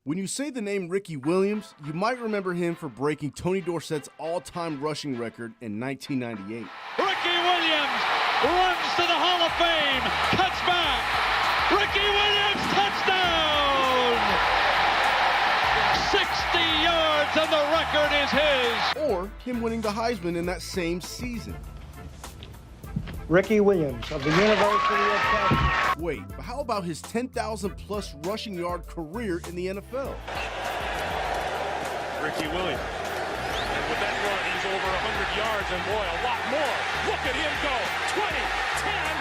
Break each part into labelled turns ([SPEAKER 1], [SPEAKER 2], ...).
[SPEAKER 1] When you say the name Ricky Williams, you might remember him for breaking Tony Dorsett's all-time rushing record in 1998.
[SPEAKER 2] Ricky Williams runs to the Hall of Fame, cuts back. Ricky Williams, touchdown! 60 yards and the record is his.
[SPEAKER 1] Or him winning the Highsman in that same season.
[SPEAKER 3] Ricky Williams of the University of Texas.
[SPEAKER 1] Wait, but how about his 10,000-plus rushing yard career in the NFL?
[SPEAKER 4] Ricky Williams. And with that run, he's over 100 yards, and boy, a lot more. Look at him go. 20, 10,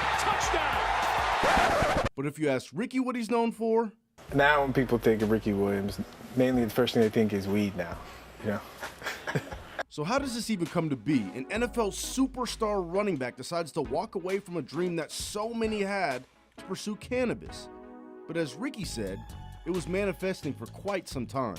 [SPEAKER 4] touchdown.
[SPEAKER 1] But if you ask Ricky what he's known for,
[SPEAKER 5] now when people think of Ricky Williams, mainly the first thing they think is weed now, you know?
[SPEAKER 1] So how does this even come to be? An NFL superstar running back decides to walk away from a dream that so many had to pursue cannabis. But as Ricky said, it was manifesting for quite some time.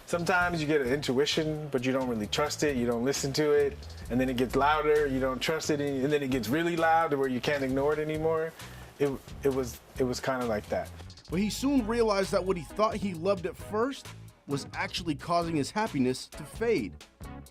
[SPEAKER 5] Sometimes you get an intuition, but you don't really trust it, you don't listen to it, and then it gets louder, you don't trust it, and then it gets really loud to where you can't ignore it anymore. It was kind of like that.
[SPEAKER 1] But he soon realized that what he thought he loved at first was actually causing his happiness to fade.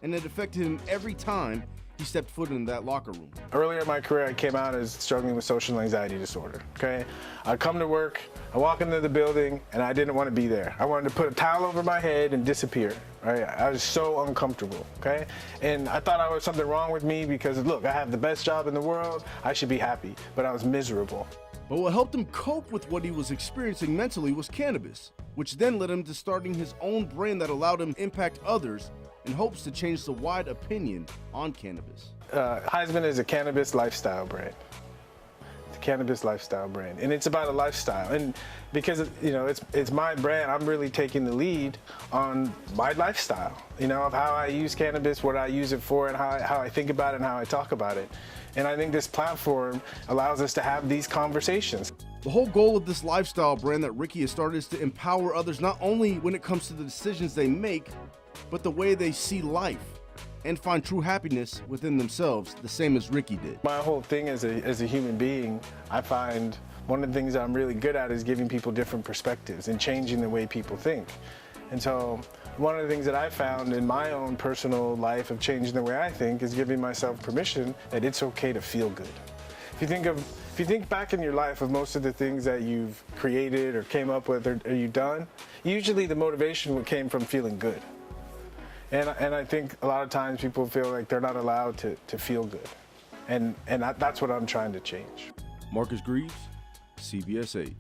[SPEAKER 1] And it affected him every time he stepped foot in that locker room.
[SPEAKER 5] Earlier in my career, I came out as struggling with social anxiety disorder, okay? I'd come to work, I walk into the building, and I didn't want to be there. I wanted to put a towel over my head and disappear, right? I was so uncomfortable, okay? And I thought I was something wrong with me because, look, I have the best job in the world, I should be happy, but I was miserable.
[SPEAKER 1] But what helped him cope with what he was experiencing mentally was cannabis, which then led him to starting his own brand that allowed him to impact others in hopes to change the wide opinion on cannabis.
[SPEAKER 5] Highsman is a cannabis lifestyle brand. It's a cannabis lifestyle brand, and it's about a lifestyle. And because it's my brand, I'm really taking the lead on my lifestyle. You know, of how I use cannabis, what I use it for, and how I think about it and how I talk about it. And I think this platform allows us to have these conversations.
[SPEAKER 1] The whole goal of this lifestyle brand that Ricky has started is to empower others not only when it comes to the decisions they make, but the way they see life and find true happiness within themselves, the same as Ricky did.
[SPEAKER 5] My whole thing as a human being, I find one of the things I'm really good at is giving people different perspectives and changing the way people think. And so one of the things that I found in my own personal life of changing the way I think is giving myself permission that it's okay to feel good. If you think back in your life of most of the things that you've created or came up with or you've done, usually the motivation came from feeling good. And I think a lot of times people feel like they're not allowed to feel good. And that's what I'm trying to change.
[SPEAKER 1] Marcus Greaves, CBS 8.